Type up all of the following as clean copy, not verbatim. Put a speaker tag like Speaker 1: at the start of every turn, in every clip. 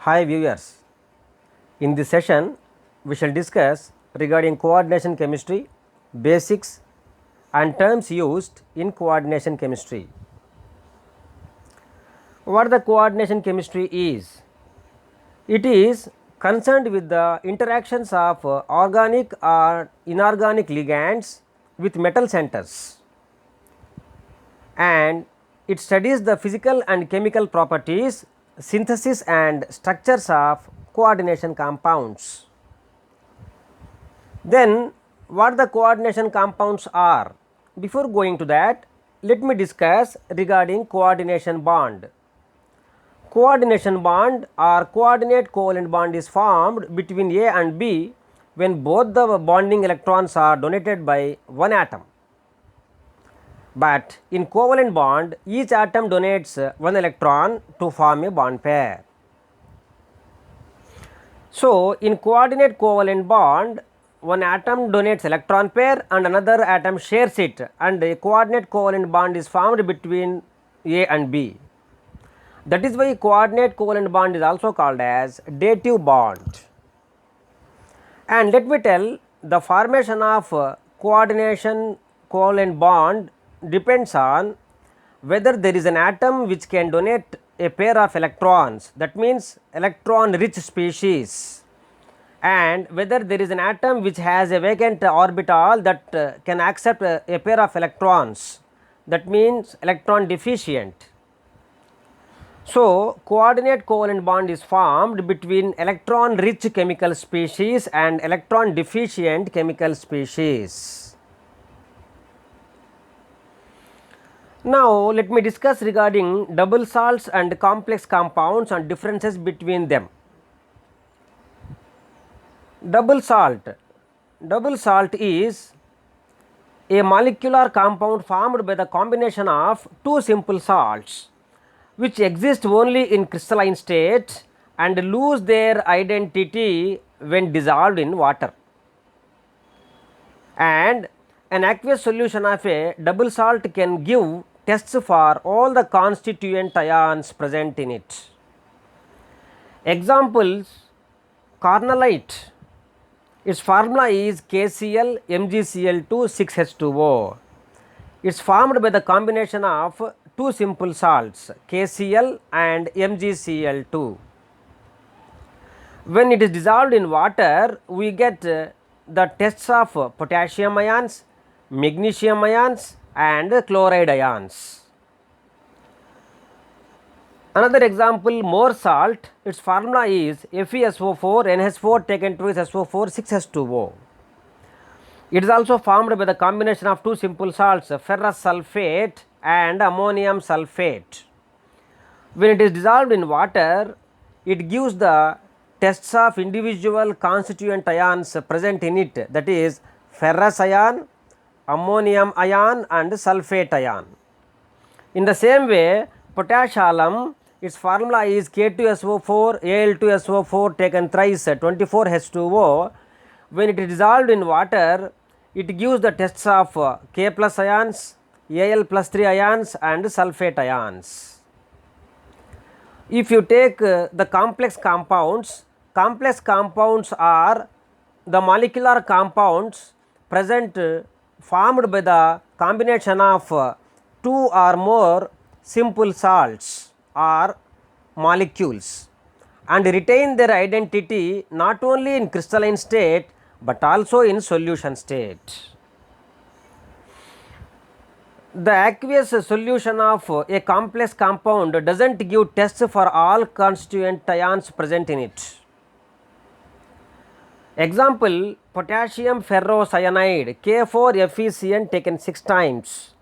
Speaker 1: Hi viewers, in this session we shall discuss regarding coordination chemistry, basics and terms used in coordination chemistry. What the coordination chemistry is? It is concerned with the interactions of organic or inorganic ligands with metal centers, and it studies the physical and chemical properties, synthesis and structures of coordination compounds. Then what the coordination compounds are? Before going to that, let me discuss regarding coordination bond. Coordination bond or coordinate covalent bond is formed between A and B when both the bonding electrons are donated by one atom. But in covalent bond, each atom donates one electron to form a bond pair. So, in coordinate covalent bond, one atom donates electron pair and another atom shares it, and a coordinate covalent bond is formed between A and B. That is why coordinate covalent bond is also called as dative bond. And let me tell, the formation of coordination covalent bond depends on whether there is an atom which can donate a pair of electrons, that means electron rich species, and whether there is an atom which has a vacant orbital that can accept a pair of electrons, that means electron deficient. So, coordinate covalent bond is formed between electron rich chemical species and electron deficient chemical species. Now, let me discuss regarding double salts and complex compounds and differences between them. Double salt is a molecular compound formed by the combination of two simple salts which exist only in crystalline state and lose their identity when dissolved in water. And an aqueous solution of a double salt can give tests for all the constituent ions present in it. Examples: cornellite, its formula is KCl MgCl2 6H2O. It is formed by the combination of two simple salts KCl and MgCl2. When it is dissolved in water, we get the tests of potassium ions, magnesium ions and chloride ions. Another example, more salt, its formula is FeSO4 NH4 taken twice SO4 6H2O. It is also formed by the combination of two simple salts ferrous sulfate and ammonium sulfate. When it is dissolved in water, it gives the tests of individual constituent ions present in it, that is ferrous ion, ammonium ion and sulfate ion. In the same way, potash alum, its formula is K2SO4 Al2SO4 taken thrice 24H2O. When it is dissolved in water, it gives the tests of K plus ions, Al plus 3 ions and sulfate ions. If you take the complex compounds are the molecular compounds present formed by the combination of two or more simple salts or molecules and retain their identity not only in crystalline state but also in solution state. The aqueous solution of a complex compound does not give tests for all constituent ions present in it. Example, potassium ferrocyanide K4FeCN taken 6 times.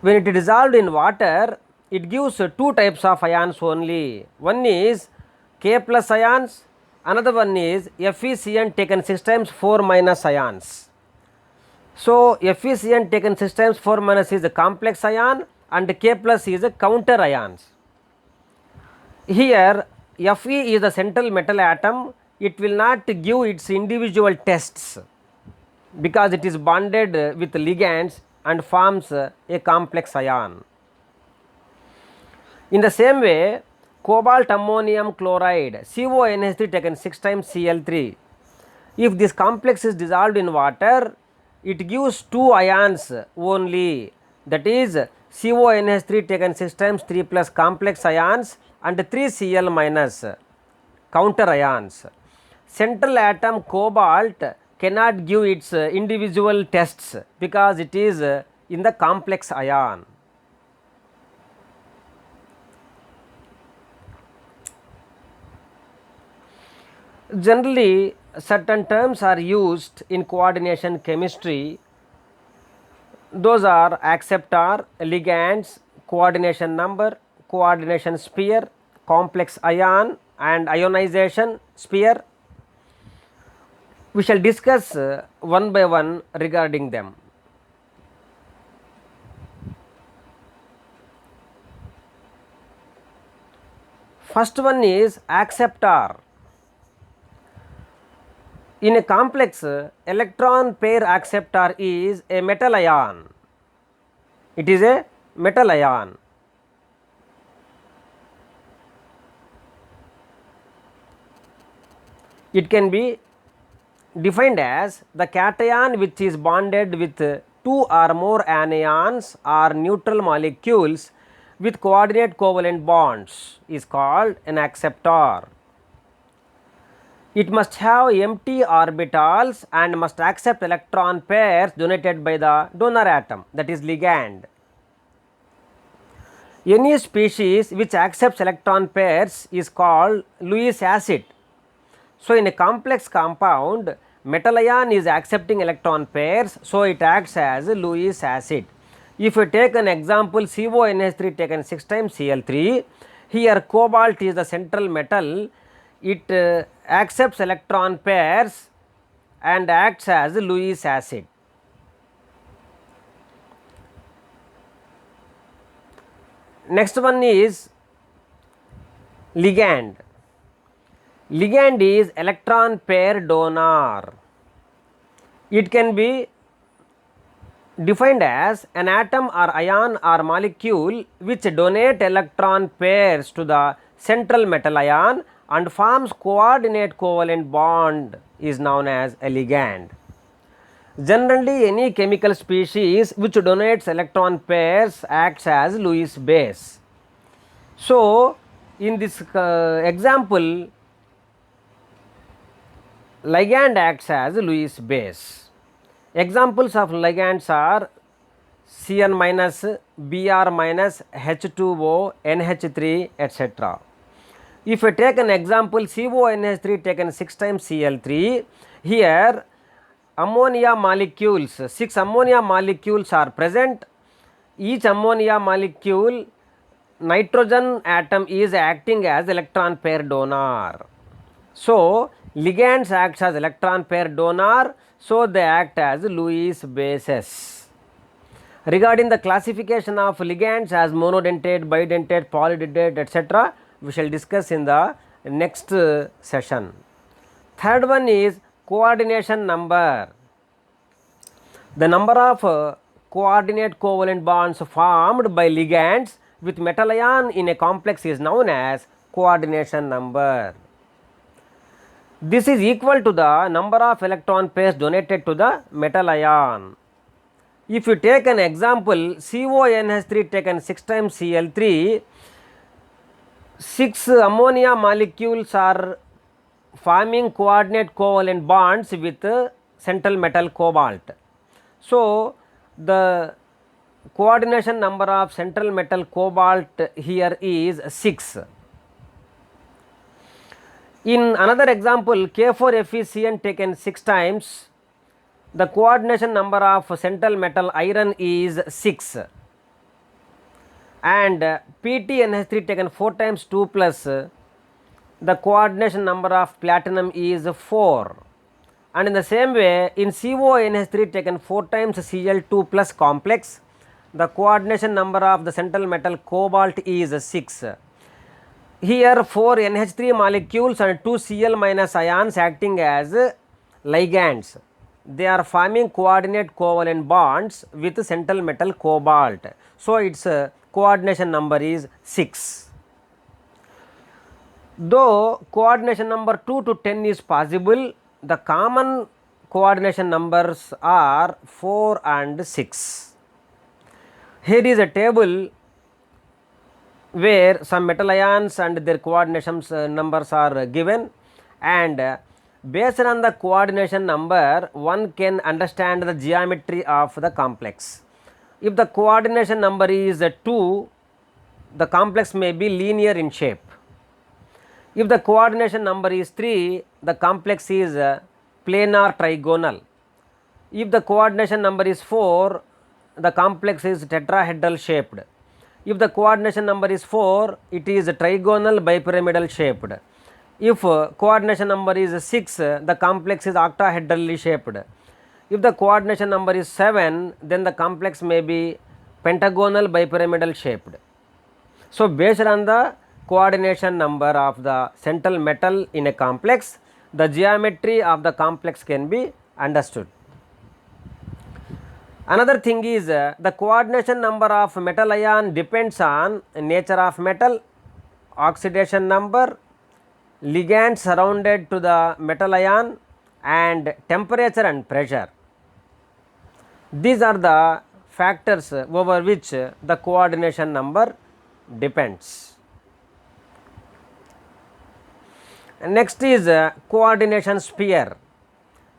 Speaker 1: When it is dissolved in water, it gives two types of ions only. One is K plus ions, another one is FeCN taken 6 times 4 minus ions. So, FeCN taken 6 times 4 minus is a complex ion and K plus is a counter ions. Here Fe is the central metal atom, it will not give its individual tests because it is bonded with ligands and forms a complex ion. In the same way, cobalt ammonium chloride, CONH3 taken 6 times Cl3. If this complex is dissolved in water, it gives 2 ions only, that is CONH3 taken 6 times 3 plus complex ions and 3 Cl minus counter ions. Central atom cobalt cannot give its individual tests because it is in the complex ion. Generally, certain terms are used in coordination chemistry. Those are acceptor, ligands, coordination number, coordination sphere, complex ion and ionization sphere. We shall discuss one by one regarding them. First one is acceptor. In a complex, electron pair acceptor is a metal ion. It is a metal ion. It can be defined as the cation which is bonded with 2 or more anions or neutral molecules with coordinate covalent bonds is called an acceptor. It must have empty orbitals and must accept electron pairs donated by the donor atom, that is ligand. Any species which accepts electron pairs is called Lewis acid. So, in a complex compound, metal ion is accepting electron pairs, so it acts as Lewis acid. If you take an example CONH3 taken 6 times Cl3, here cobalt is the central metal, it accepts electron pairs and acts as Lewis acid. Next one is ligand. Ligand is electron pair donor. It can be defined as an atom or ion or molecule which donate electron pairs to the central metal ion and forms coordinate covalent bond is known as a ligand. Generally, any chemical species which donates electron pairs acts as Lewis base. So, in this example, ligand acts as Lewis base. Examples of ligands are Cn minus, Br minus, H2O, NH3, etc. If we take an example CONH3 taken 6 times Cl3, here ammonia molecules, 6 ammonia molecules are present. Each ammonia molecule, nitrogen atom is acting as electron pair donor. So, ligands acts as electron pair donor, so they act as Lewis bases. Regarding the classification of ligands as monodentate, bidentate, polydentate, etc., we shall discuss in the next session. Third one is coordination number. The number of coordinate covalent bonds formed by ligands with metal ion in a complex is known as coordination number. This is equal to the number of electron pairs donated to the metal ion. If you take an example CONH3 taken 6 times Cl3, 6 ammonia molecules are forming coordinate covalent bonds with central metal cobalt. So, the coordination number of central metal cobalt here is 6. In another example K4FeCN taken 6 times, the coordination number of central metal iron is 6 and PtNH3 taken 4 times 2 plus, the coordination number of platinum is 4, and in the same way in CONH3 taken 4 times Cl2 plus complex, the coordination number of the central metal cobalt is 6. Here 4 NH3 molecules and 2 Cl minus ions acting as ligands. They are forming coordinate covalent bonds with central metal cobalt. So, its coordination number is 6. Though coordination number 2 to 10 is possible, the common coordination numbers are 4 and 6. Here is a table where some metal ions and their coordination numbers are given, and based on the coordination number one can understand the geometry of the complex. If the coordination number is 2, the complex may be linear in shape. If the coordination number is 3, the complex is planar trigonal. If the coordination number is 4, the complex is tetrahedral shaped. If the coordination number is 4, it is trigonal bipyramidal shaped. If coordination number is 6, the complex is octahedrally shaped. If the coordination number is 7, then the complex may be pentagonal bipyramidal shaped. So, based on the coordination number of the central metal in a complex, the geometry of the complex can be understood. Another thing is the coordination number of metal ion depends on nature of metal, oxidation number, ligand surrounded to the metal ion, and temperature and pressure. These are the factors over which the coordination number depends. Next is coordination sphere.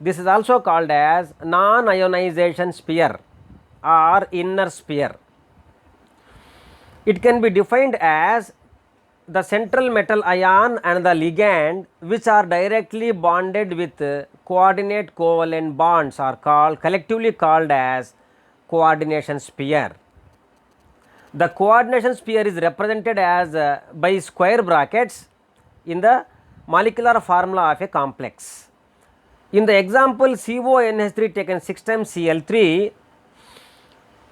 Speaker 1: This is also called as non-ionization sphere or inner sphere. It can be defined as the central metal ion and the ligand which are directly bonded with coordinate covalent bonds are collectively called as coordination sphere. The coordination sphere is represented as by square brackets in the molecular formula of a complex. In the example CONH3 taken 6 times Cl3,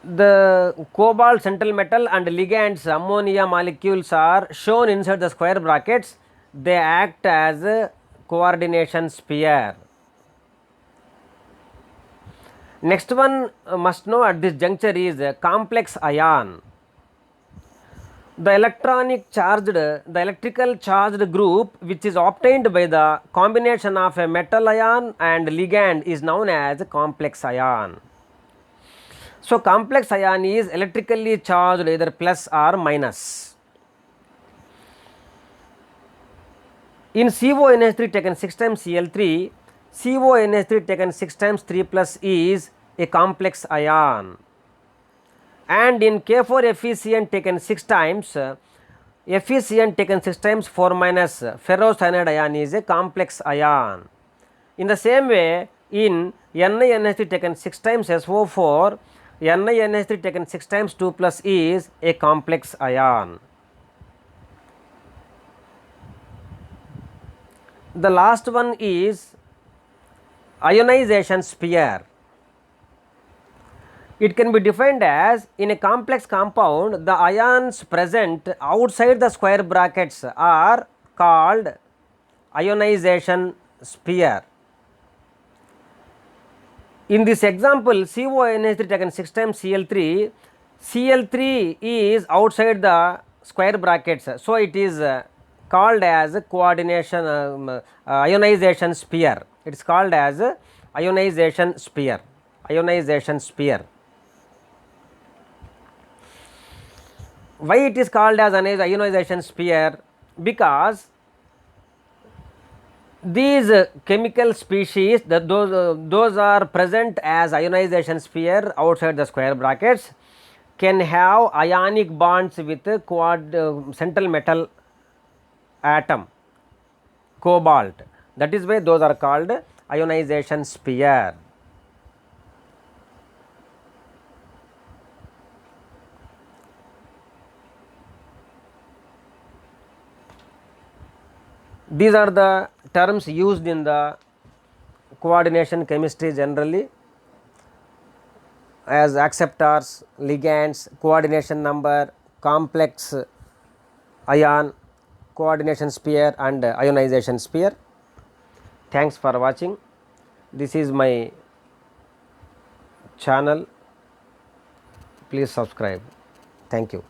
Speaker 1: the cobalt central metal and ligands ammonia molecules are shown inside the square brackets. They act as a coordination sphere. Next one must know at this juncture is complex ion. The electrical charged group which is obtained by the combination of a metal ion and ligand is known as complex ion. So, complex ion is electrically charged either plus or minus. In CONH3 taken 6 times Cl3, CONH3 taken 6 times 3 plus is a complex ion. And in K4FeCN taken 6 times, FeCN taken 6 times 4 minus ferrocyanide ion is a complex ion. In the same way, in NiNH3 taken 6 times SO4, NiNH3 taken 6 times 2 plus is a complex ion. The last one is ionization sphere. It can be defined as in a complex compound, the ions present outside the square brackets are called ionization sphere. In this example, CONH3 taken 6 times Cl3, Cl3 is outside the square brackets, so it is called as coordination ionization sphere. It is called as ionization sphere. Ionization sphere. Why it is called as an ionization sphere? Because these chemical species those are present as ionization sphere outside the square brackets can have ionic bonds with central metal atom cobalt. That is why those are called ionization sphere. These are the terms used in the coordination chemistry generally as acceptors, ligands, coordination number, complex ion, coordination sphere and ionization sphere. Thanks for watching. This is my channel. Please subscribe. Thank you.